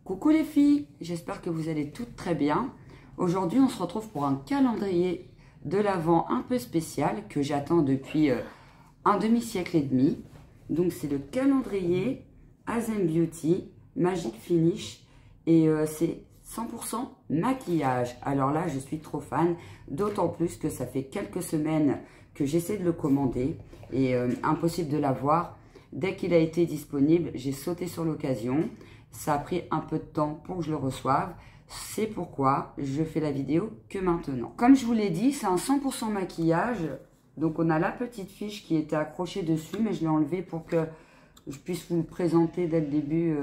Coucou les filles, j'espère que vous allez toutes très bien. Aujourd'hui, on se retrouve pour un calendrier de l'Avent un peu spécial que j'attends depuis un demi-siècle et demi. Donc, c'est le calendrier Azem Beauty Magic Finish et c'est 100% maquillage. Alors là, je suis trop fan, d'autant plus que ça fait quelques semaines que j'essaie de le commander et impossible de l'avoir. Dès qu'il a été disponible, j'ai sauté sur l'occasion. Ça a pris un peu de temps pour que je le reçoive. C'est pourquoi je fais la vidéo que maintenant. Comme je vous l'ai dit, c'est un 100% maquillage. Donc, on a la petite fiche qui était accrochée dessus, mais je l'ai enlevée pour que je puisse vous le présenter dès le début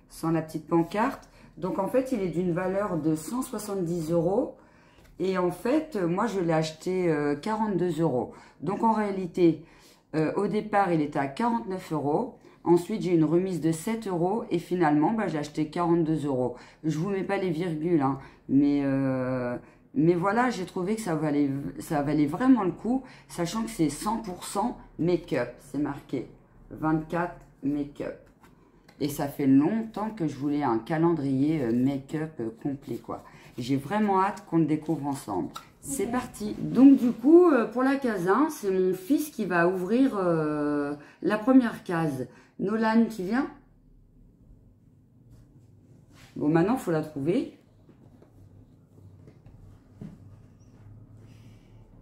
sans la petite pancarte. Donc, en fait, il est d'une valeur de 170 €. Et en fait, moi, je l'ai acheté 42 €. Donc, en réalité, au départ, il était à 49 €. Ensuite, j'ai une remise de 7 € et finalement, j'ai acheté 42 €. Je vous mets pas les virgules, hein, mais voilà, j'ai trouvé que ça valait vraiment le coup, sachant que c'est 100% make-up. C'est marqué 24 make-up. Et ça fait longtemps que je voulais un calendrier make-up complet, quoi. J'ai vraiment hâte qu'on le découvre ensemble. C'est parti. Donc du coup, pour la case 1, c'est mon fils qui va ouvrir la première case. Nolan, tu viens? Bon, maintenant, il faut la trouver.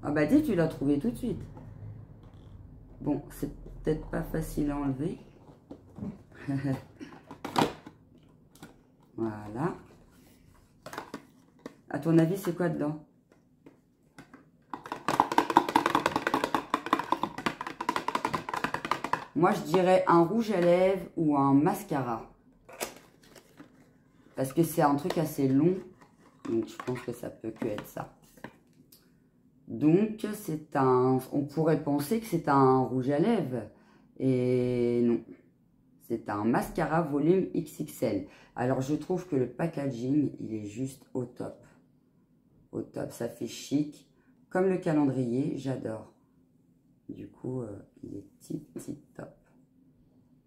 Ah bah dis, tu l'as trouvée tout de suite. Bon, c'est peut-être pas facile à enlever. Voilà. À ton avis, c'est quoi dedans? Moi, je dirais un rouge à lèvres ou un mascara. Parce que c'est un truc assez long. Donc, je pense que ça peut que être ça. Donc, c'est un... On pourrait penser que c'est un rouge à lèvres. Et non. C'est un mascara volume XXL. Alors, je trouve que le packaging, il est juste au top. Au top. Ça fait chic. Comme le calendrier, j'adore. Du coup, il est tip top.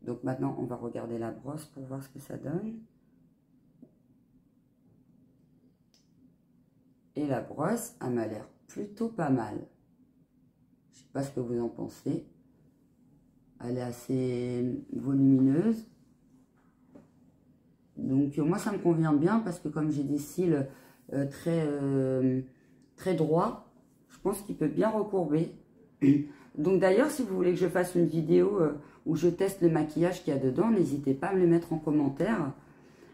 Donc maintenant, on va regarder la brosse pour voir ce que ça donne. Et la brosse, elle m'a l'air plutôt pas mal. Je sais pas ce que vous en pensez. Elle est assez volumineuse. Donc moi, ça me convient bien parce que comme j'ai des cils très droits, je pense qu'il peut bien recourber. Donc d'ailleurs, si vous voulez que je fasse une vidéo où je teste le maquillage qu'il y a dedans, n'hésitez pas à me le mettre en commentaire.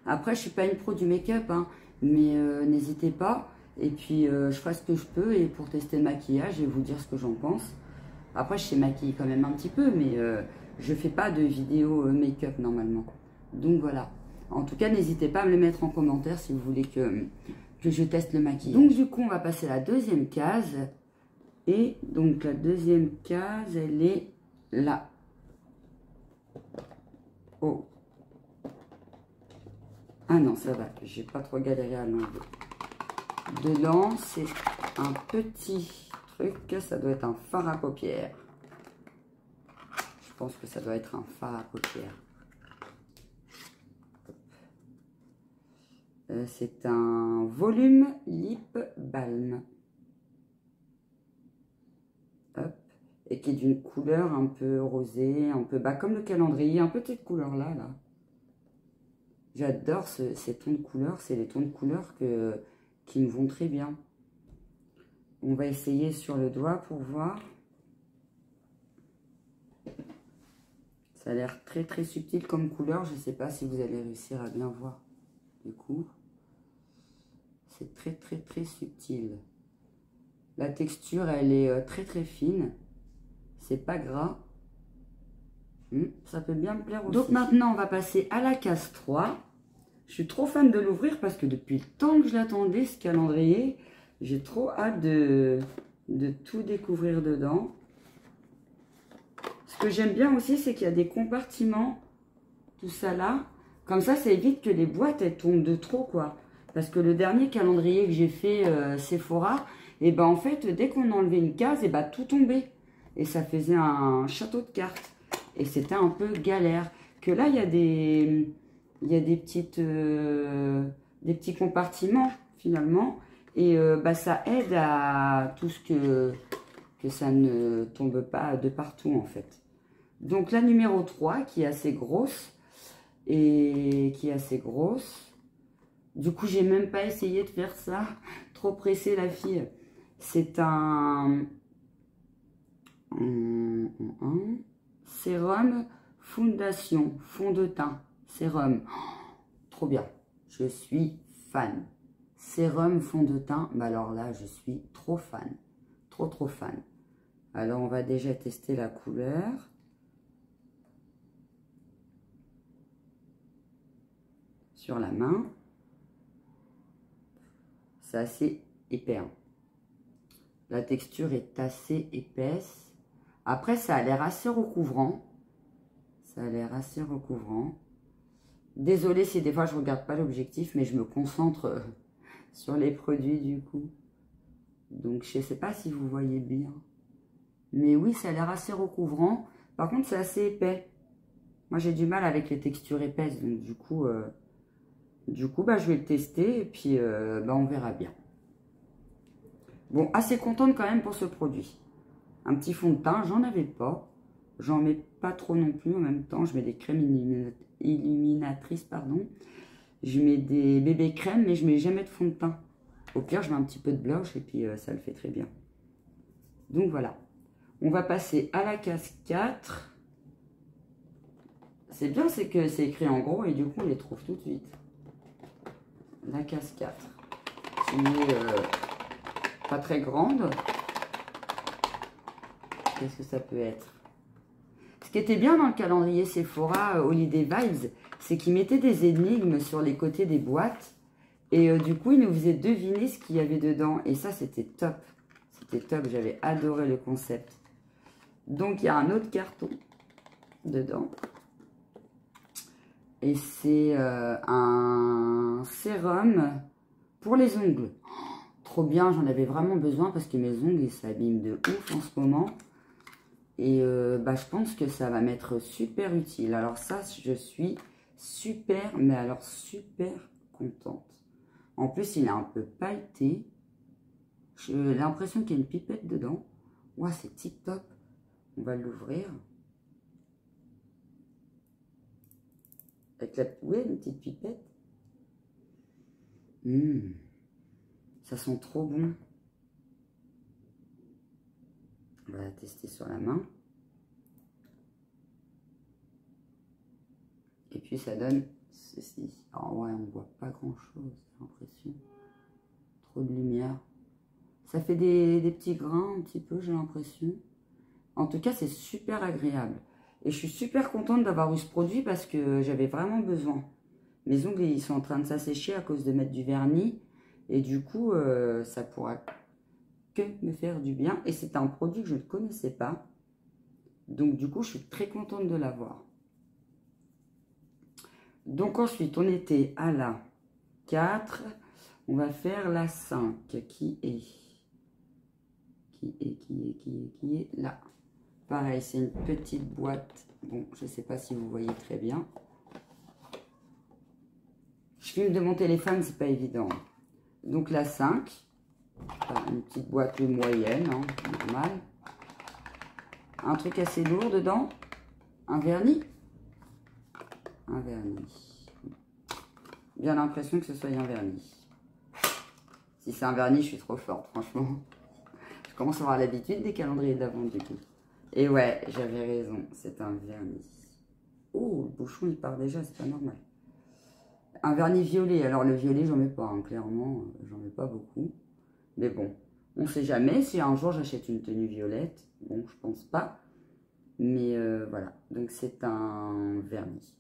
Après, je suis pas une pro du make-up, hein, mais n'hésitez pas. Et puis, je ferai ce que je peux et pour tester le maquillage et vous dire ce que j'en pense. Après, je sais maquiller quand même un petit peu, mais je fais pas de vidéo make-up normalement. Donc voilà. En tout cas, n'hésitez pas à me le mettre en commentaire si vous voulez que je teste le maquillage. Donc du coup, on va passer à la deuxième case. Et donc, la deuxième case, elle est là. Oh. Ah non, ça va. J'ai pas trop galéré à l'enlever. Dedans, c'est un petit truc. Ça doit être un fard à paupières. Je pense que ça doit être un fard à paupières. C'est un volume lip balm. Hop. Et qui est d'une couleur un peu rosée, un peu bas, comme le calendrier, un peu cette couleur-là. Là. J'adore ces tons de couleurs, c'est les tons de couleurs qui me vont très bien. On va essayer sur le doigt pour voir. Ça a l'air très subtil comme couleur, je ne sais pas si vous allez réussir à bien voir. Du coup, c'est très subtil. La texture, elle est très fine. C'est pas gras. Ça peut bien me plaire aussi. Donc maintenant, on va passer à la case 3. Je suis trop fan de l'ouvrir parce que depuis le temps que je l'attendais, ce calendrier, j'ai trop hâte de tout découvrir dedans. Ce que j'aime bien aussi, c'est qu'il y a des compartiments, tout ça là. Comme ça évite que les boîtes, elles tombent de trop, quoi. Parce que le dernier calendrier que j'ai fait Sephora, Et ben en fait, dès qu'on enlevait une case, et ben tout tombait. Et ça faisait un château de cartes. Et c'était un peu galère. Que là, il y a des petites, des petits compartiments finalement. Et bah, ça aide à tout ce que ça ne tombe pas de partout en fait. Donc la numéro 3 qui est assez grosse. Du coup, j'ai même pas essayé de faire ça. Trop pressée la fille. C'est un sérum fondation, fond de teint, sérum. Oh, trop bien. Je suis fan. Sérum fond de teint. Bah alors là, je suis trop fan. Trop fan. Alors, on va déjà tester la couleur. Sur la main. C'est assez épais. Hein. La texture est assez épaisse. Après, ça a l'air assez recouvrant. Désolée si des fois je regarde pas l'objectif, mais je me concentre sur les produits du coup. Donc, je sais pas si vous voyez bien. Mais oui, ça a l'air assez recouvrant. Par contre, c'est assez épais. Moi, j'ai du mal avec les textures épaisses. Donc, du coup, bah, je vais le tester et puis bah, on verra bien. Bon, assez contente quand même pour ce produit. Un petit fond de teint, j'en avais pas. J'en mets pas trop non plus. En même temps, je mets des crèmes illuminatrices, pardon. Je mets des bébés crèmes, mais je mets jamais de fond de teint. Au pire, je mets un petit peu de blush et puis ça le fait très bien. Donc voilà. On va passer à la case 4. C'est bien, c'est que c'est écrit en gros et du coup, on les trouve tout de suite. La case 4. Qui est pas très grande. Qu'est-ce que ça peut être? Ce qui était bien dans le calendrier Sephora Holiday Vibes, c'est qu'ils mettaient des énigmes sur les côtés des boîtes. Et du coup, ils nous faisaient deviner ce qu'il y avait dedans. Et ça, c'était top. C'était top, j'avais adoré le concept. Donc, il y a un autre carton dedans. Et c'est un sérum pour les ongles. Oh, trop bien, j'en avais vraiment besoin parce que mes ongles, ils s'abîment de ouf en ce moment. Et bah, je pense que ça va m'être super utile. Alors ça, je suis super, mais alors super contente. En plus, il est un peu pailleté. J'ai l'impression qu'il y a une pipette dedans. Ouah, c'est tip top. On va l'ouvrir. Avec la... Ouais, une petite pipette. Ça sent trop bon. On va la tester sur la main. Et puis ça donne ceci. Alors ouais, on voit pas grand chose, j'ai l'impression. Trop de lumière. Ça fait des petits grains un petit peu, j'ai l'impression. En tout cas, c'est super agréable. Et je suis super contente d'avoir eu ce produit parce que j'avais vraiment besoin. Mes ongles, ils sont en train de s'assécher à cause de mettre du vernis. Et du coup, ça pourra que me faire du bien. Et c'est un produit que je ne connaissais pas. Donc du coup, je suis très contente de l'avoir. Donc ensuite, on était à la 4. On va faire la 5 qui est là. Pareil, c'est une petite boîte. Bon, je ne sais pas si vous voyez très bien. Je filme de mon téléphone, c'est pas évident. Donc la 5. Une petite boîte moyenne, hein, normale. Un truc assez lourd dedans. Un vernis. Un vernis. Bien l'impression que ce soit un vernis. Si c'est un vernis, je suis trop forte, franchement. Je commence à avoir l'habitude des calendriers d'avant du coup. Et ouais, j'avais raison, c'est un vernis. Oh, le bouchon il part déjà, c'est pas normal. Un vernis violet, alors le violet j'en mets pas, hein, clairement, j'en mets pas beaucoup. Mais bon, on sait jamais, si un jour j'achète une tenue violette, bon je pense pas. Mais voilà, donc c'est un vernis.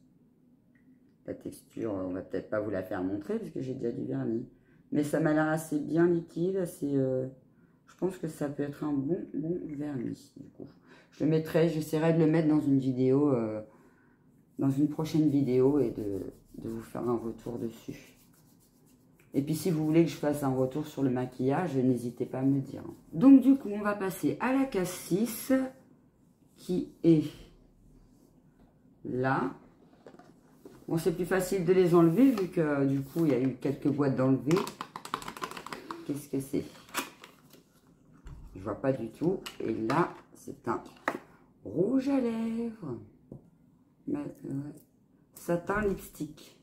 La texture, on va peut-être pas vous la faire montrer parce que j'ai déjà du vernis. Mais ça m'a l'air assez bien liquide, assez... je pense que ça peut être un bon vernis, du coup. Je le mettrai, j'essaierai de le mettre dans une vidéo, dans une prochaine vidéo et de vous faire un retour dessus. Et puis si vous voulez que je fasse un retour sur le maquillage, n'hésitez pas à me dire. Donc du coup, on va passer à la case 6 qui est là. Bon, c'est plus facile de les enlever vu que du coup, il y a eu quelques boîtes d'enlever. Qu'est-ce que c'est? Je vois pas du tout. Et là, c'est un rouge à lèvres. Satin lipstick.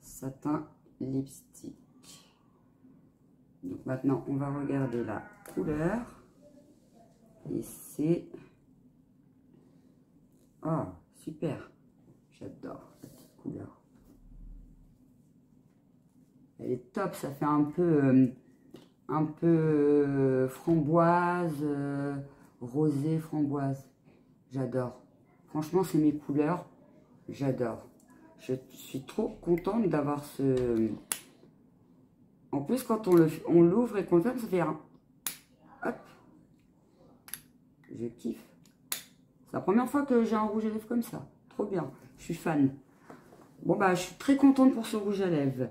Satin lipstick. Donc maintenant, on va regarder la couleur. Et c'est... Oh, super. J'adore la petite couleur. Elle est top. Ça fait un peu framboise, rosé framboise. J'adore. Franchement, c'est mes couleurs. J'adore. Je suis trop contente d'avoir ce... En plus, quand on l'ouvre et qu'on le ferme, ça fait un... Hop. Je kiffe. C'est la première fois que j'ai un rouge à lèvres comme ça. Trop bien. Je suis fan. Bon, bah, je suis très contente pour ce rouge à lèvres.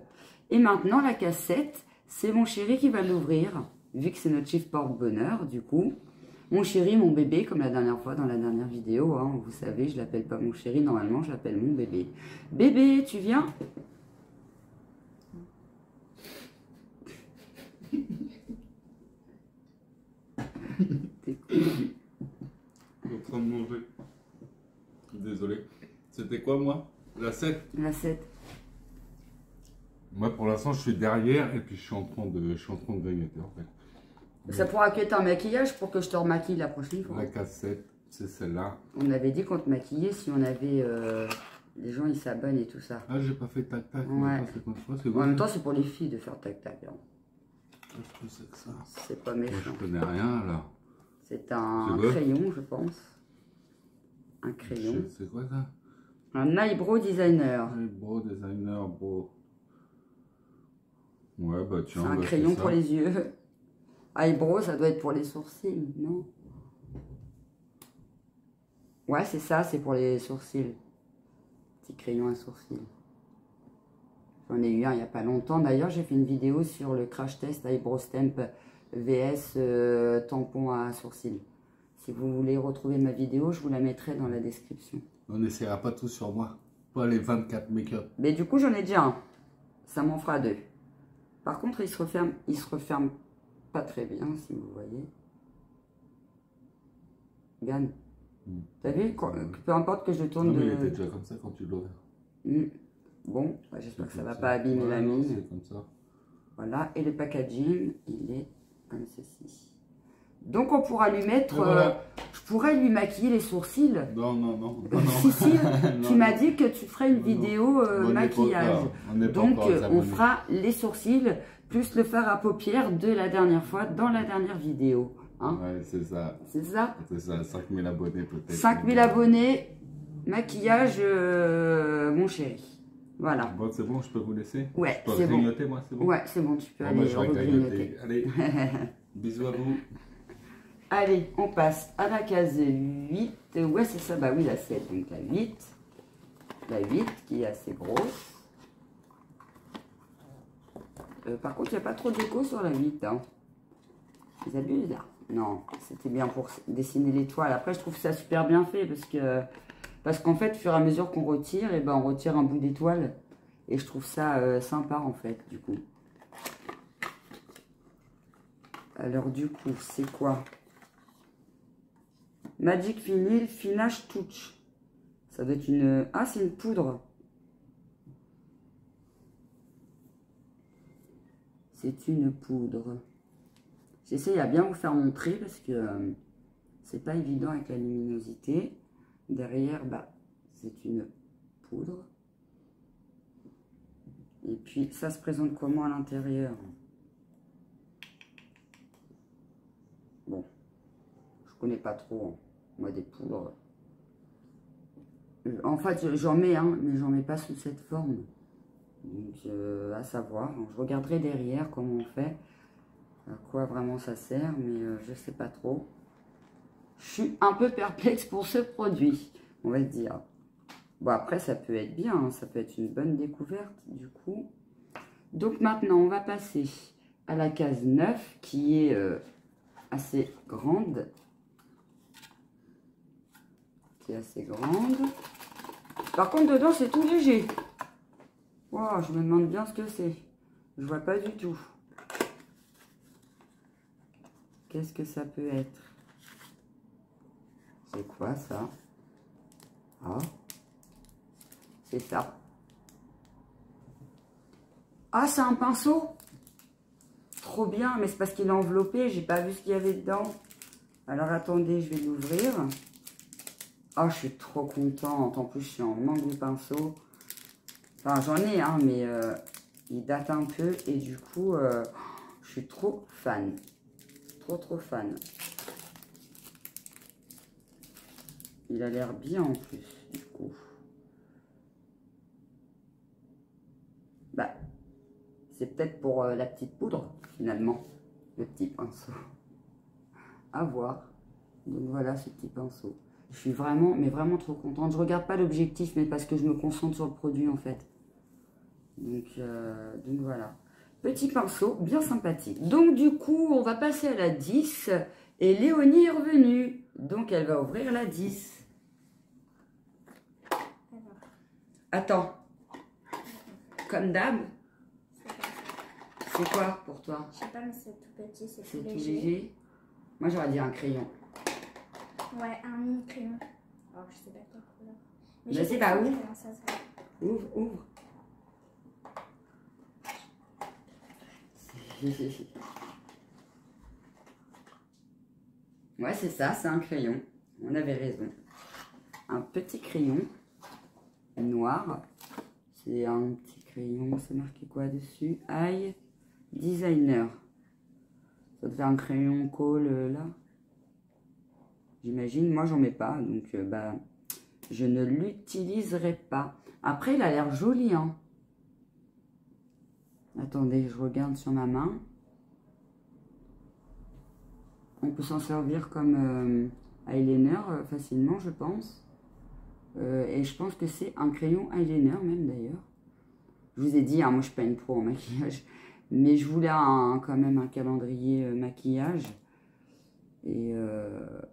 Et maintenant, la cassette, c'est mon chéri qui va l'ouvrir. Vu que c'est notre chiffre porte-bonheur, du coup. Mon chéri, mon bébé, comme la dernière fois dans la dernière vidéo. Hein, vous savez, je l'appelle pas mon chéri. Normalement, je l'appelle mon bébé. Bébé, tu viens? T'es cool. Je suis en train de manger. Désolé. C'était quoi, moi? La 7? La 7. Moi, pour l'instant, je suis derrière et puis je suis en train de grignoter, en fait. Ça pourra que être un maquillage pour que je te remaquille la prochaine fois. La cassette, c'est celle-là. On avait dit qu'on te maquillait si on avait... les gens, ils s'abonnent et tout ça. Ah, j'ai pas fait tac-tac. Ouais. En En même temps, c'est pour les filles de faire tac-tac. Hein. Qu'est-ce que c'est que ça? C'est pas Moi, méchant. je connais rien, là. C'est un C'est crayon, je pense. Un crayon. C'est quoi, ça? Un eyebrow designer. Hey, bro, designer, bro. Ouais, bah tiens. C'est un bah, crayon ça. pour les yeux. Eyebrow, ça doit être pour les sourcils, non? Ouais, c'est ça, c'est pour les sourcils. Petit crayon à sourcils. J'en ai eu un il n'y a pas longtemps. D'ailleurs, j'ai fait une vidéo sur le crash test Eyebrow Stamp VS tampon à sourcils. Si vous voulez retrouver ma vidéo, je vous la mettrai dans la description. On n'essaiera pas tout sur moi. Pas les 24 make-up. Mais du coup, j'en ai déjà un. Ça m'en fera 2. Par contre, il se referme pas très bien, si vous voyez. Regarde. T'as vu, peu importe que je tourne Non, mais de... il était déjà comme ça quand tu l'ouvres. Bon, bah, j'espère que ça va pas abîmer la non, mine. c'est comme ça. Voilà, et le packaging, il est comme ceci. Donc on pourra lui mettre... Voilà. je pourrais lui maquiller les sourcils. Non, non, non. Si, si, tu Non, m'as non. dit que tu ferais une vidéo maquillage. Donc on fera les sourcils plus le fard à paupières de la dernière fois dans la dernière vidéo. Hein? Ouais, c'est ça. C'est ça? C'est ça, 5000 abonnés peut-être. 5000 abonnés, maquillage, mon chéri. Voilà. Bon, c'est bon, je peux vous laisser? Ouais, je peux c'est bon. grignoter, moi, c'est bon? Ouais, c'est bon, tu peux Bon, moi, aller je vais regrignoter. grignoter. Allez, bisous à vous. Allez, on passe à la case 8. Ouais, c'est ça, bah oui, la 7, donc la 8. La 8 qui est assez grosse. Par contre, il n'y a pas trop d'écho sur la 8. Hein. Ils abusent là. Non, c'était bien pour dessiner l'étoile. Après, je trouve ça super bien fait parce qu'en fait, au fur et à mesure qu'on retire, et ben, on retire un bout d'étoile. Et je trouve ça sympa en fait, du coup. Alors, du coup, c'est quoi? Magic Vinyl Finish Touch. Ça doit être une... Ah, c'est une poudre. C'est une poudre. J'essaie à bien vous faire montrer parce que c'est pas évident avec la luminosité. Derrière, bah, c'est une poudre. Et puis, ça se présente comment à l'intérieur? Bon, je connais pas trop, moi, des poudres. En fait, j'en mets, hein, mais j'en mets pas sous cette forme. Donc, à savoir, je regarderai derrière comment on fait, à quoi vraiment ça sert, mais je sais pas trop. Je suis un peu perplexe pour ce produit, on va dire. Bon, après, ça peut être bien, hein, ça peut être une bonne découverte, du coup. Donc maintenant, on va passer à la case 9 qui est assez grande. Qui est assez grande. Par contre, dedans, c'est tout léger. Wow, je me demande bien ce que c'est. Je vois pas du tout. Qu'est-ce que ça peut être? C'est quoi ça? Ah, c'est ça. Ah, c'est un pinceau. Trop bien, mais c'est parce qu'il est enveloppé. J'ai pas vu ce qu'il y avait dedans. Alors attendez, je vais l'ouvrir. Ah, je suis trop contente. En plus, je suis en manque de pinceau. Enfin, j'en ai, hein, mais il date un peu. Et du coup, je suis trop fan. Trop fan. Il a l'air bien en plus, du coup. Bah, c'est peut-être pour la petite poudre, finalement. Le petit pinceau. À voir. Donc voilà ce petit pinceau. Je suis vraiment, mais vraiment trop contente. Je regarde pas l'objectif, mais parce que je me concentre sur le produit en fait. Donc voilà. Petit pinceau, bien sympathique. Donc du coup, on va passer à la 10. Et Léonie est revenue. Donc elle va ouvrir la 10. Attends. Comme d'hab. C'est quoi pour toi? Je sais pas, mais c'est tout petit, c'est C'est tout tout léger. léger. Moi j'aurais dit un crayon. Ouais, un mini crayon. Alors, je sais pas quelle couleur. Mais Je sais pas où. Ça se voit. Ouvre, ouvre. Ouais, c'est ça, c'est un crayon. On avait raison. Un petit crayon noir. C'est un petit crayon, c'est marqué quoi dessus? Eye Designer. Ça te fait un crayon colle là. J'imagine, moi j'en mets pas, donc bah je ne l'utiliserai pas. Après, il a l'air joli, hein. Attendez, je regarde sur ma main. On peut s'en servir comme eyeliner facilement, je pense. Et je pense que c'est un crayon eyeliner même d'ailleurs. Je vous ai dit, hein, moi je suis pas une pro en maquillage. Mais je voulais quand même un calendrier maquillage. Et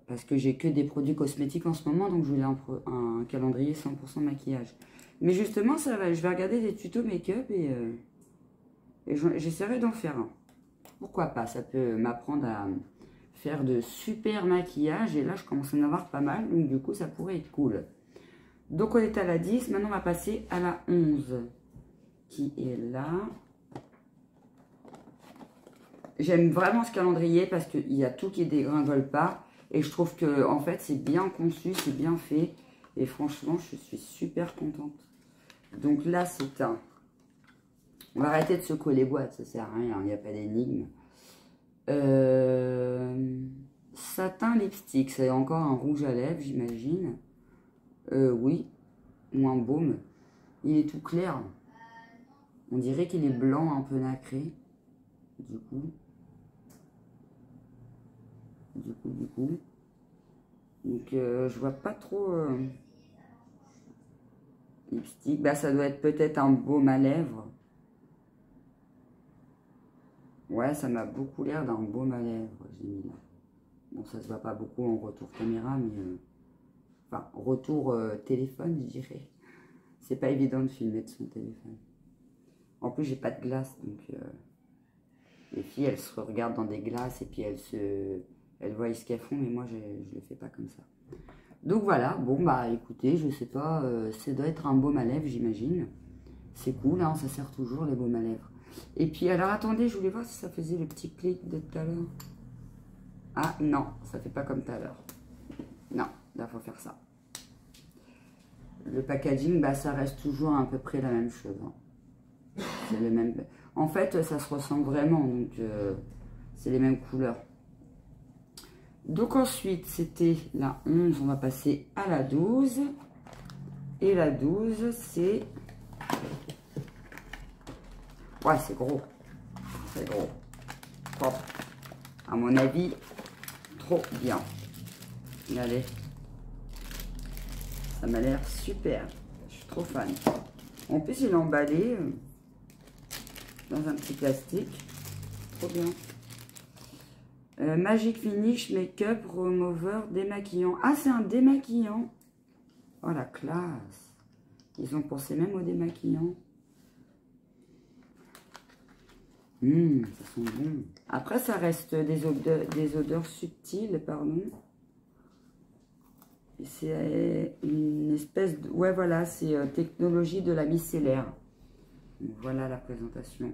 parce que j'ai que des produits cosmétiques en ce moment, donc je voulais un calendrier 100% maquillage. Mais justement, ça va, je vais regarder des tutos make-up et j'essaierai d'en faire un. Pourquoi pas, ça peut m'apprendre à faire de super maquillage. Et là, je commence à en avoir pas mal, donc du coup, ça pourrait être cool. Donc, on est à la 10, maintenant on va passer à la 11, qui est là. J'aime vraiment ce calendrier parce qu'il y a tout qui dégringole pas. Et je trouve que en fait, c'est bien conçu, c'est bien fait. Et franchement, je suis super contente. Donc là, c'est un... On va arrêter de secouer les boîtes, ça sert à rien, il n'y a pas d'énigme. Satin lipstick, c'est encore un rouge à lèvres, j'imagine. Oui, ou un baume. Il est tout clair. On dirait qu'il est blanc, un peu nacré. Du coup. Donc, je vois pas trop lipstick. Bah, ça doit être peut-être un baume à lèvres. Ouais, ça m'a beaucoup l'air d'un baume à lèvres, j'ai mis là. Bon, ça se voit pas beaucoup en retour caméra, mais... enfin, retour téléphone, je dirais. C'est pas évident de filmer de son téléphone. En plus, j'ai pas de glace, donc... les filles, elles se regardent dans des glaces et puis elles voient ce qu'elles font, mais moi, je le fais pas comme ça. Donc voilà, bon, bah écoutez, je sais pas, ça doit être un baume à lèvres, j'imagine. C'est cool, hein, ça sert toujours, les baumes à lèvres. Et puis, alors attendez, je voulais voir si ça faisait le petit clic de tout à l'heure. Ah non, ça fait pas comme tout à l'heure. Non, là, il faut faire ça. Le packaging, bah ça reste toujours à peu près la même chose. Hein. C'est le même... En fait, ça se ressemble vraiment, donc c'est les mêmes couleurs. Donc ensuite, c'était la 11, on va passer à la 12. Et la 12, c'est... Ouais, c'est gros. C'est gros. Propre. À mon avis, trop bien. Regardez. Ça m'a l'air super. Je suis trop fan. En plus, il est emballé. dans un petit plastique. Trop bien. Magic Finish Makeup Remover démaquillant. Ah, c'est un démaquillant. Oh, la classe. Ils ont pensé même au démaquillant. Ça sent bon. Après, ça reste des odeurs subtiles, pardon. C'est une espèce de... Ouais, voilà, c'est technologie de la micellaire. Donc, voilà la présentation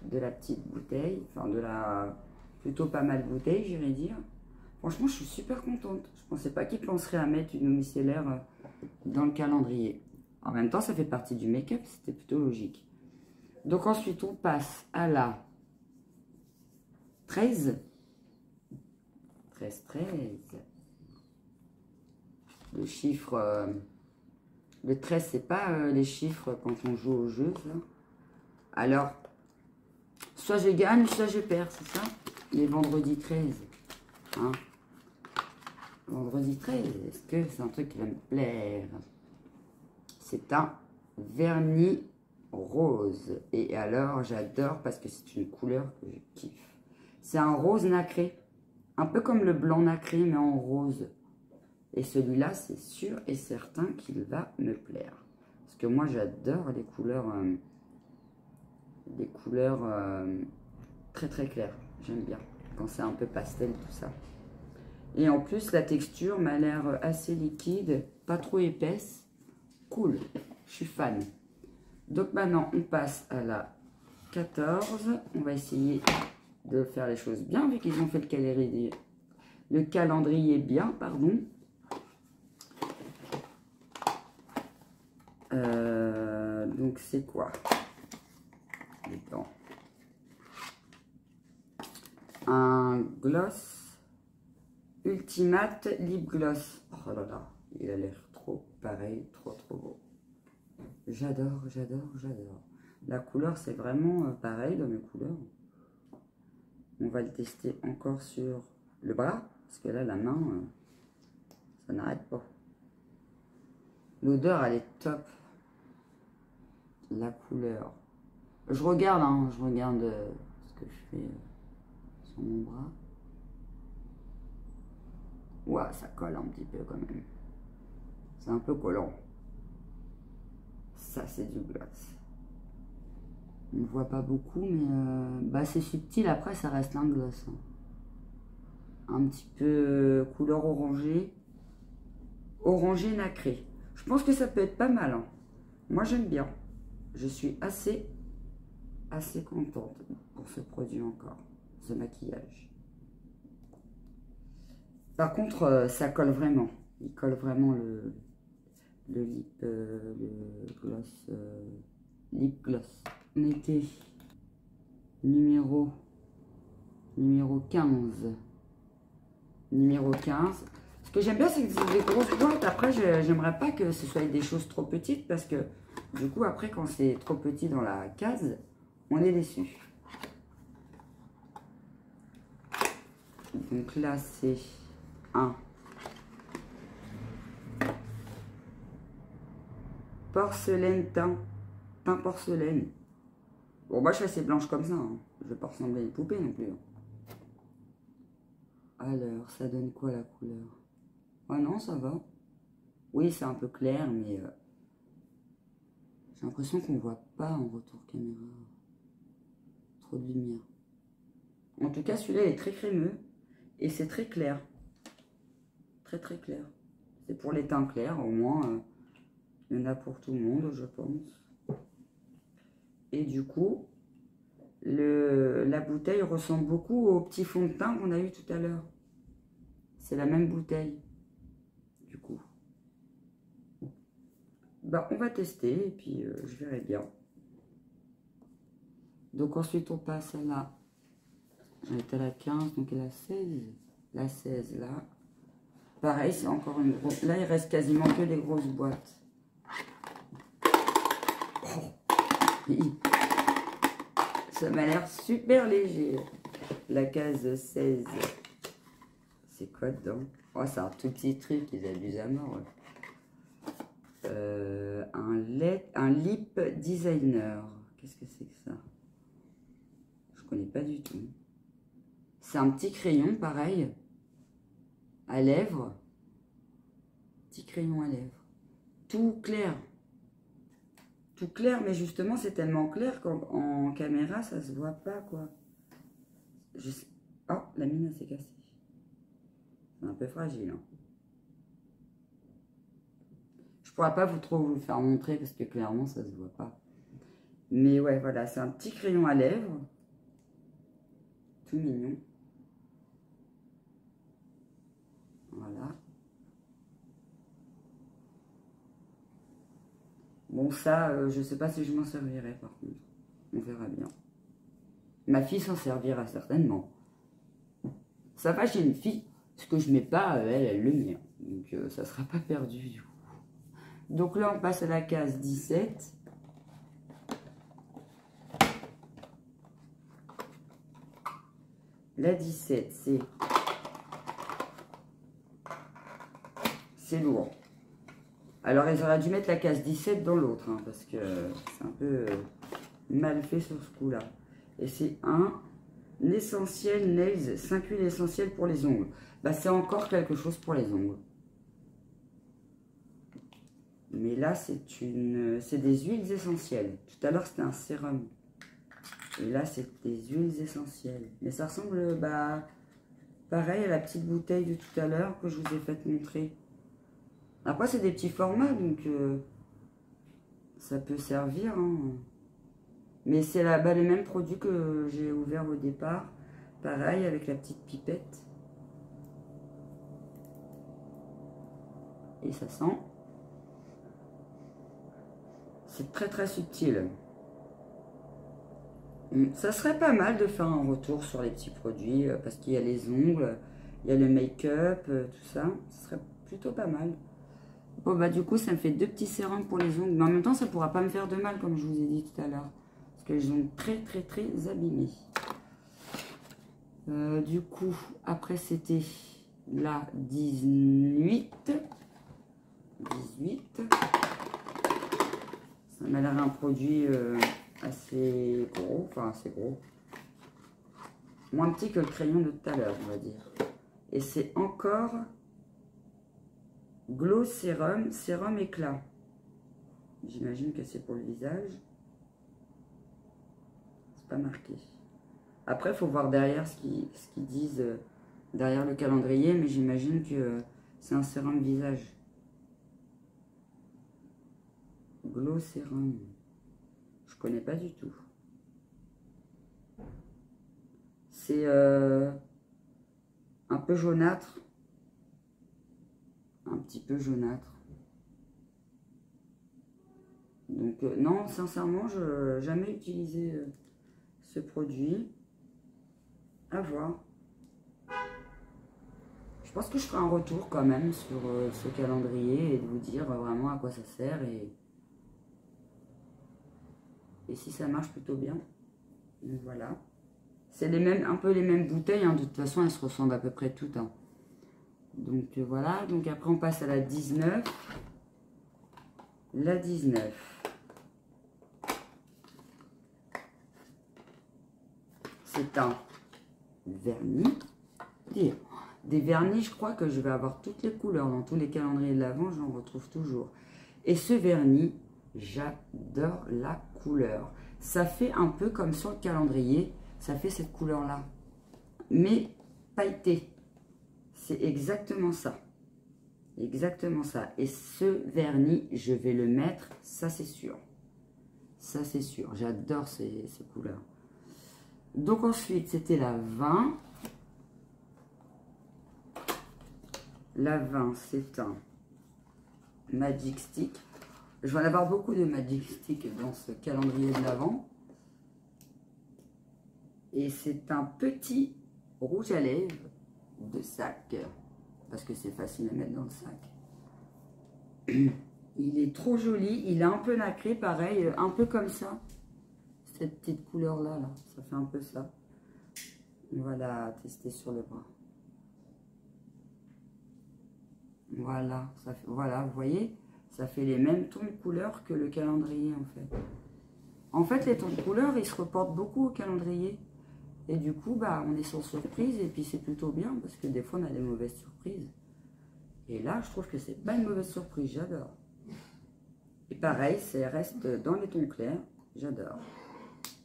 de la petite bouteille. Enfin, de la... Plutôt pas mal bouteille, j'irais dire. Franchement, je suis super contente. Je pensais pas qu'ils penseraient à mettre une micellaire dans le calendrier. En même temps, ça fait partie du make-up, c'était plutôt logique. Donc ensuite, on passe à la 13. 13. Le chiffre... le 13, c'est pas les chiffres quand on joue au jeu, ça. Alors, soit je gagne, soit je perds, c'est ça? Les vendredis 13. Hein? Vendredi 13, est-ce que c'est un truc qui va me plaire? C'est un vernis rose. Et alors, j'adore parce que c'est une couleur que je kiffe. C'est un rose nacré. Un peu comme le blanc nacré, mais en rose. Et celui-là, c'est sûr et certain qu'il va me plaire. Parce que moi, j'adore les couleurs... très très claires. J'aime bien. Quand c'est un peu pastel, tout ça. Et en plus, la texture m'a l'air assez liquide. Pas trop épaisse. Cool. Je suis fan. Donc maintenant, on passe à la 14. On va essayer de faire les choses bien, vu qu'ils ont fait le calendrier bien, pardon. Donc c'est quoi? Attends. Un gloss Ultimate Lip Gloss. Oh là là, il a l'air trop pareil, trop beau. J'adore. La couleur, c'est vraiment pareil dans mes couleurs. On va le tester encore sur le bras, parce que là, la main, ça n'arrête pas. L'odeur, elle est top. La couleur. Je regarde ce que je fais sur mon bras. Ouais, ça colle un petit peu quand même. C'est un peu collant. Ça, c'est du gloss. On ne voit pas beaucoup, mais c'est subtil. Après, ça reste un gloss. Un petit peu couleur orangée. Orangé nacré. Je pense que ça peut être pas mal. Hein. Moi, j'aime bien. Je suis assez contente pour ce produit encore. Ce maquillage. Par contre, ça colle vraiment. Il colle vraiment le lip gloss. On était numéro 15. Numéro 15. Ce que j'aime bien, c'est que c'est des grosses boîtes. Après, j'aimerais pas que ce soit des choses trop petites parce que du coup, après, quand c'est trop petit dans la case, on est déçu. Donc là, c'est un porcelaine teint porcelaine. Bon, moi, je suis assez blanche comme ça. Hein. Je vais pas ressembler à une poupée non plus. Alors, ça donne quoi la couleur? Ah non, ça va. Oui, c'est un peu clair, mais j'ai l'impression qu'on voit pas en retour caméra. Trop de lumière. En tout cas, celui-là est très crémeux et c'est très clair. Très clair. C'est pour les teints clairs, au moins. Il y en a pour tout le monde, je pense. Et du coup, la bouteille ressemble beaucoup au petit fond de teint qu'on a eu tout à l'heure. C'est la même bouteille, du coup. On va tester et puis je verrai bien. Donc ensuite, on passe à la... On est à la 15, donc à la 16. La 16, là. Pareil, c'est encore une grosse... Là, il reste quasiment que des grosses boîtes. Ça m'a l'air super léger. La case 16. C'est quoi dedans? Oh, c'est un tout petit truc, ils abusent à mort. Un lip designer. Qu'est-ce que c'est que ça? connais pas du tout. C'est un petit crayon, pareil, à lèvres. Petit crayon à lèvres. Tout clair. Tout clair, mais justement, c'est tellement clair qu'en caméra, ça se voit pas, quoi. Oh, la mine, elle s'est cassée. C'est un peu fragile, hein. Je pourrais pas trop vous le faire montrer parce que clairement, ça se voit pas. Mais ouais, voilà, c'est un petit crayon à lèvres. Tout mignon. Voilà. Bon, ça, je sais pas si je m'en servirai par contre. On verra bien. Ma fille s'en servira certainement. Ça va, j'ai une fille. Ce que je mets pas, elle le met. Donc, ça sera pas perdu du coup. Donc là, on passe à la case 17. La 17, c'est lourd. Alors, ils auraient dû mettre la case 17 dans l'autre, hein, parce que c'est un peu mal fait sur ce coup-là. Et c'est un essentiel nails, 5 huiles essentielles pour les ongles. Bah, c'est encore quelque chose pour les ongles. Mais là, c'est des huiles essentielles. Tout à l'heure, c'était un sérum. Et là, c'est des huiles essentielles. Mais ça ressemble, bah, pareil à la petite bouteille de tout à l'heure que je vous ai fait montrer. Après, c'est des petits formats, donc ça peut servir. Hein. Mais c'est là-bas les mêmes produits que j'ai ouvert au départ. Pareil, avec la petite pipette. Et ça sent. C'est très très subtil. Ça serait pas mal de faire un retour sur les petits produits parce qu'il y a les ongles, il y a le make-up, tout ça. Ce serait plutôt pas mal. Bon bah du coup ça me fait 2 petits sérums pour les ongles. Mais en même temps ça pourra pas me faire de mal comme je vous ai dit tout à l'heure. Parce que les ongles très très très abîmés. Du coup après c'était la 18. Ça m'a l'air un produit assez gros, enfin assez gros. Moins petit que le crayon de tout à l'heure, on va dire. Et c'est encore Glow Sérum, sérum éclat. J'imagine que c'est pour le visage. C'est pas marqué. Après, il faut voir derrière ce qu'ils disent derrière le calendrier, mais j'imagine que c'est un sérum visage. Glow Sérum. Je connais pas du tout. C'est un peu jaunâtre. Un petit peu jaunâtre. Donc non, sincèrement, je n'ai jamais utilisé ce produit. À voir. Je pense que je ferai un retour quand même sur ce calendrier et de vous dire vraiment à quoi ça sert et si ça marche plutôt bien. Donc voilà. C'est un peu les mêmes bouteilles, hein. De toute façon elles se ressemblent à peu près toutes. Hein. Donc voilà, donc après on passe à la 19. La 19. C'est un vernis. Des vernis, je crois que je vais avoir toutes les couleurs. Dans tous les calendriers de l'Avent, j'en retrouve toujours. Et ce vernis, j'adore la couleur. Ça fait un peu comme sur le calendrier, ça fait cette couleur-là. Mais pailleté. C'est exactement ça. Exactement ça. Et ce vernis, je vais le mettre, ça c'est sûr. Ça c'est sûr. J'adore ces couleurs. Donc ensuite, c'était la 20. La 20, c'est un Magic Stick. Je vais en avoir beaucoup de Magic Stick dans ce calendrier de l'Avent. Et c'est un petit rouge à lèvres de sac. Parce que c'est facile à mettre dans le sac. Il est trop joli. Il est un peu nacré, pareil. Un peu comme ça. Cette petite couleur-là, là, ça fait un peu ça. Voilà, tester sur le bras. Voilà, ça fait, voilà, vous voyez, ça fait les mêmes tons de couleur que le calendrier en fait. En fait, les tons de couleur, ils se reportent beaucoup au calendrier. Et du coup, bah, on est sans surprise et puis c'est plutôt bien parce que des fois on a des mauvaises surprises. Et là, je trouve que c'est pas une mauvaise surprise, j'adore. Et pareil, ça reste dans les tons clairs, j'adore.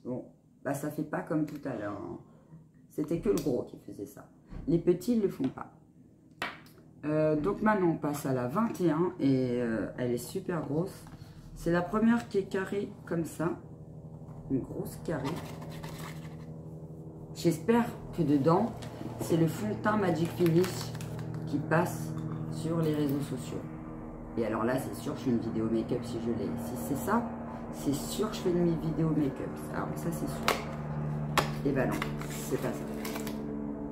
Bon, bah ça fait pas comme tout à l'heure. Hein. C'était que le gros qui faisait ça. Les petits, ils le font pas. Donc maintenant, on passe à la 21 et elle est super grosse. C'est la première qui est carrée comme ça. Une grosse carrée. J'espère que dedans, c'est le fond de teint Magic Finish qui passe sur les réseaux sociaux. Et alors là, c'est sûr, je fais une vidéo make-up si je l'ai. Si c'est ça, c'est sûr que je fais une vidéo make-up. Alors ça, c'est sûr. Et bah non, c'est pas ça.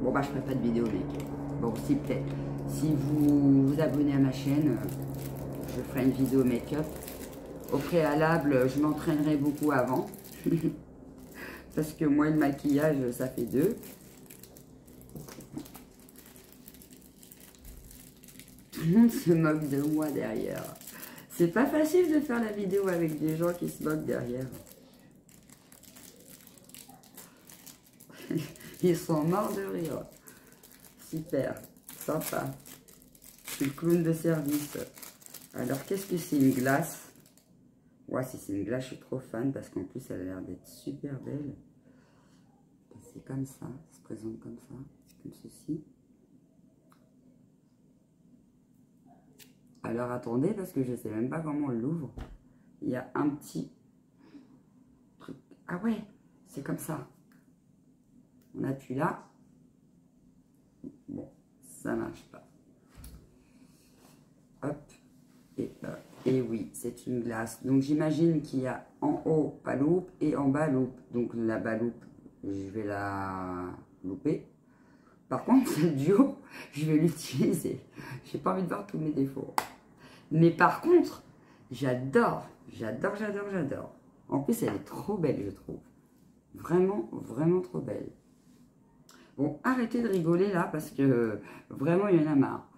Bon bah, je ferai pas de vidéo make-up. Bon, si peut-être. Si vous vous abonnez à ma chaîne, je ferai une vidéo make-up. Au préalable, je m'entraînerai beaucoup avant. Parce que moi, le maquillage, ça fait 2. Tout le monde se moque de moi derrière. C'est pas facile de faire la vidéo avec des gens qui se moquent derrière. Ils sont morts de rire. Super, sympa. Je suis le clown de service. Alors, qu'est-ce que c'est une glace? Ouais, si c'est une glace, je suis trop fan parce qu'en plus, elle a l'air d'être super belle. C'est comme ça, ça se présente comme ça, comme ceci. Alors, attendez, parce que je ne sais même pas comment on l'ouvre. Il y a un petit truc. Ah ouais, c'est comme ça. On appuie là. Bon, ça marche pas. Hop. Et oui, c'est une glace. Donc, j'imagine qu'il y a en haut pas loupe et en bas loupe. Donc, la bas loupe, je vais la louper. Par contre, celle du haut, je vais l'utiliser. J'ai pas envie de voir tous mes défauts. Mais par contre, j'adore. J'adore, j'adore, j'adore. En plus, elle est trop belle, je trouve. Vraiment, vraiment trop belle. Bon, arrêtez de rigoler là, parce que vraiment, il y en a marre.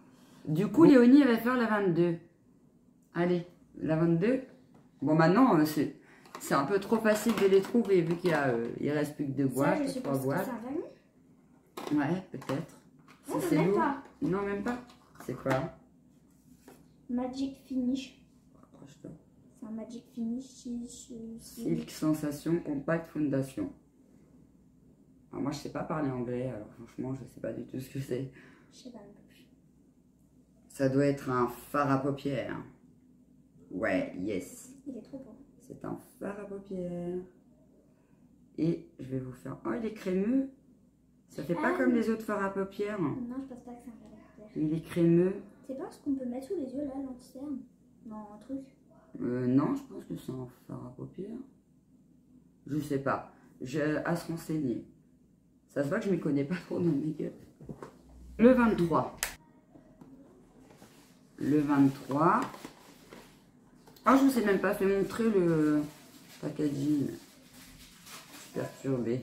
Du coup, Léonie, elle va faire la 22. Allez, la 22. Bon, maintenant, c'est un peu trop facile de les trouver, vu qu'il il reste plus que 2 boîtes, 3 boîtes. Ouais, peut-être. Non, Si c'est même lourd. pas. Non, même pas. C'est quoi? Magic Finish. Approche-toi. C'est un Magic Finish. Silk Sensation Compact Foundation. Alors moi, je sais pas parler anglais, alors franchement, je sais pas du tout ce que c'est. Je sais pas non plus. Ça doit être un fard à paupières. Ouais, yes. Il est trop beau. C'est un fard à paupières. Et je vais vous faire... Oh, il est crémeux. Ça fait pas comme les autres fards à paupières. Non, je pense pas que c'est un caractère. Il est crémeux. C'est pas ce qu'on peut mettre sous les yeux là, l'anti-cerne? Non, un truc. Non, je pense que c'est un fard à paupières. Je sais pas. J'ai à se renseigner. Ça se voit que je ne m'y connais pas trop dans le make-up. Le 23. Le 23. Ah, je ne vous ai même pas fait montrer le packaging. Je suis perturbée.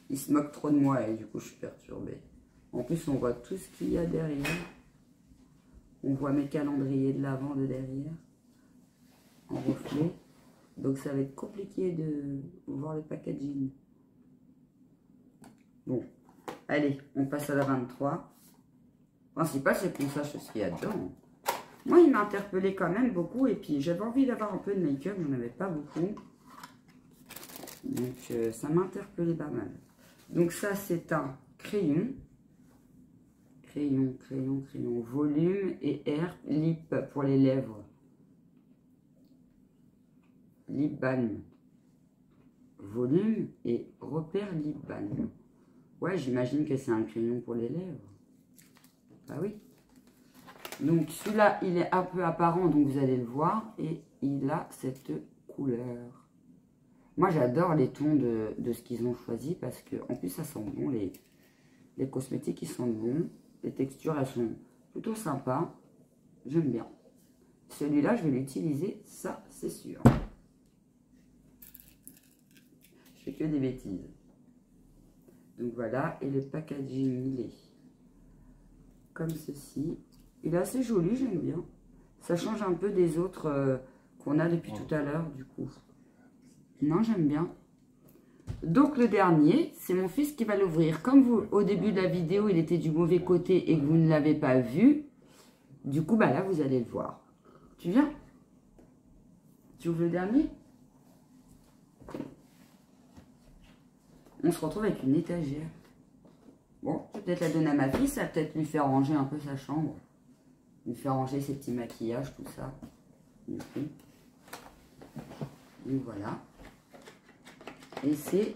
Il se moque trop de moi et du coup, je suis perturbée. En plus, on voit tout ce qu'il y a derrière. On voit mes calendriers de l'avant de derrière. En reflet. Donc, ça va être compliqué de voir le packaging. Bon, allez, on passe à la 23. Le principal, c'est qu'on sache ce qu'il y a dedans. Moi, il m'a interpellé quand même beaucoup. Et puis, j'avais envie d'avoir un peu de make-up. J'en avais pas beaucoup. Donc, ça m'a interpellé pas mal. Donc, ça, c'est un crayon. Crayon, crayon, crayon. Volume et air lip pour les lèvres. Lip balm. Volume et repère lip balm. Ouais, j'imagine que c'est un crayon pour les lèvres. Bah oui. Donc celui-là, il est un peu apparent, donc vous allez le voir. Et il a cette couleur. Moi, j'adore les tons de ce qu'ils ont choisi parce que en plus, ça sent bon. Les cosmétiques, ils sentent bon. Les textures, elles sont plutôt sympas. J'aime bien. Celui-là, je vais l'utiliser, ça, c'est sûr. Je fais que des bêtises. Donc voilà, et le packaging, il est comme ceci. Il est assez joli, j'aime bien. Ça change un peu des autres qu'on a depuis tout à l'heure, du coup. Non, j'aime bien. Donc le dernier, c'est mon fils qui va l'ouvrir. Comme vous, au début de la vidéo, il était du mauvais côté et que vous ne l'avez pas vu, du coup, bah là, vous allez le voir. Tu viens? Tu ouvres le dernier? On se retrouve avec une étagère. Bon, je vais peut-être la donner à ma fille, ça va peut-être lui faire ranger un peu sa chambre. Lui faire ranger ses petits maquillages, tout ça. Du coup. Et voilà. Et c'est,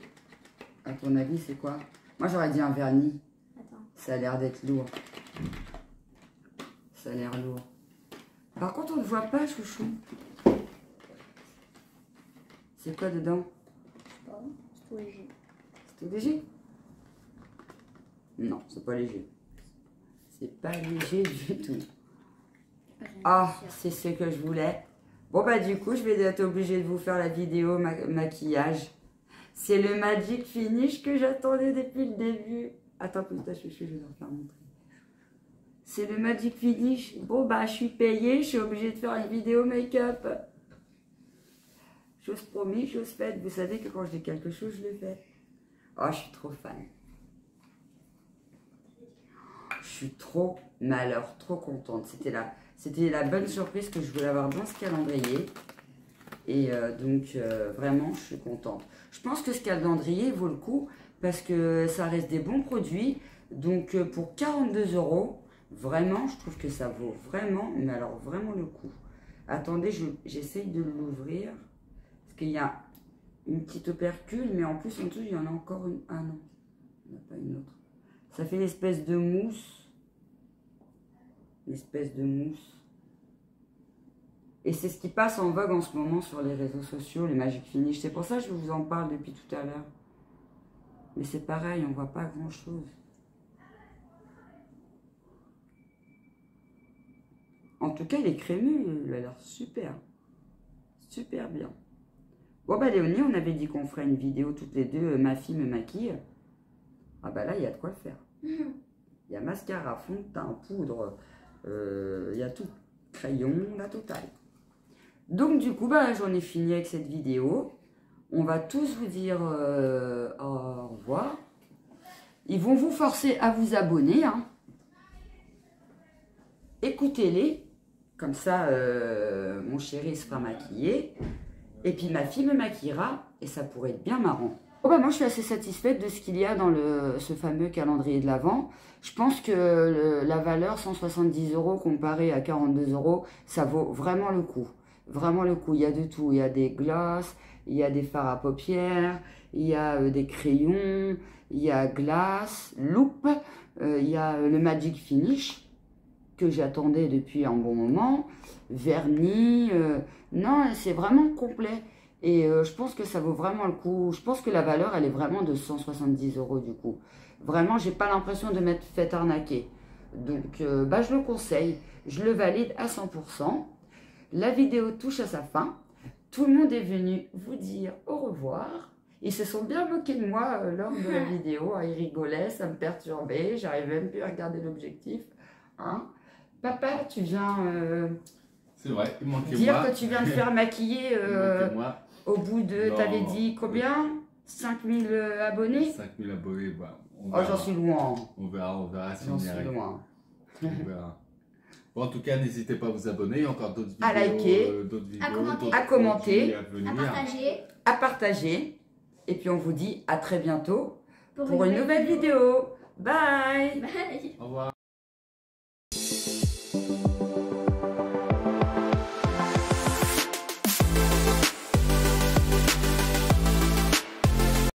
à ton avis, c'est quoi? Moi, j'aurais dit un vernis. Attends. Ça a l'air d'être lourd. Ça a l'air lourd. Par contre, on ne voit pas, chouchou. C'est quoi dedans? Je sais pas. C'est tout léger. C'est tout léger? Non, c'est pas léger. C'est pas léger du tout. Ah, c'est ce que je voulais. Bon, bah, du coup, je vais être obligée de vous faire la vidéo maquillage. C'est le Magic Finish que j'attendais depuis le début. Attends, tout à chouchou, je vais leur faire montrer. C'est le Magic Finish. Bon, bah, je suis payée, je suis obligée de faire une vidéo make-up. Chose promise, chose faite. Vous savez que quand je dis quelque chose, je le fais. Oh, je suis trop fan. Je suis trop malheur, trop contente. C'était la bonne surprise que je voulais avoir dans ce calendrier. Et donc, vraiment, je suis contente. Je pense que ce calendrier vaut le coup parce que ça reste des bons produits. Donc, pour 42 €, vraiment, je trouve que ça vaut vraiment, mais alors vraiment le coup. Attendez, j'essaye de l'ouvrir. Parce qu'il y a une petite opercule, mais en plus, en dessous, il y en a encore une. Ah non, il n'y en a pas une autre. Ça fait une espèce de mousse. Une espèce de mousse. Et c'est ce qui passe en vogue en ce moment sur les réseaux sociaux, les Magic Finish. C'est pour ça que je vous en parle depuis tout à l'heure. Mais c'est pareil, on voit pas grand chose. En tout cas, il est crémeux, il a l'air super. Super bien. Bon bah Léonie, on avait dit qu'on ferait une vidéo toutes les deux, ma fille me maquille. Ah bah là, il y a de quoi le faire. Il y a mascara, fond de teint, poudre, il y a tout. Crayon, la totale. Donc du coup, bah, j'en ai fini avec cette vidéo. On va tous vous dire au revoir. Ils vont vous forcer à vous abonner. Hein. Écoutez-les. Comme ça, mon chéri se fera maquiller. Et puis ma fille me maquillera. Et ça pourrait être bien marrant. Bon, bah, moi, je suis assez satisfaite de ce qu'il y a dans ce fameux calendrier de l'Avent. Je pense que la valeur 170 € comparée à 42 €, ça vaut vraiment le coup. Vraiment le coup. Il y a de tout. Il y a des glosses, il y a des fards à paupières, il y a des crayons, il y a glace, loupe, il y a le Magic Finish que j'attendais depuis un bon moment, vernis. Non, c'est vraiment complet. Et je pense que ça vaut vraiment le coup. Je pense que la valeur, elle est vraiment de 170 € du coup. Vraiment, j'ai pas l'impression de m'être fait arnaquer. Donc, bah, je le conseille. Je le valide à 100%. La vidéo touche à sa fin. Tout le monde est venu vous dire au revoir. Ils se sont bien moqués de moi lors de la vidéo. Ils rigolaient, ça me perturbait. J'arrivais même plus à regarder l'objectif. Hein? Papa, tu viens c'est vrai, il manquait dire moi. que tu viens de faire maquiller au bout de, t'avais dit combien? 5000 abonnés? 5000 abonnés, bah, oh, j'en suis loin. On verra si j'en on y suis arrive. loin. On verra. Bon, en tout cas, n'hésitez pas à vous abonner. Il y a encore d'autres vidéos. À liker. À commenter. À partager. Et puis on vous dit à très bientôt pour une nouvelle vidéo. Bye. Bye. Au revoir.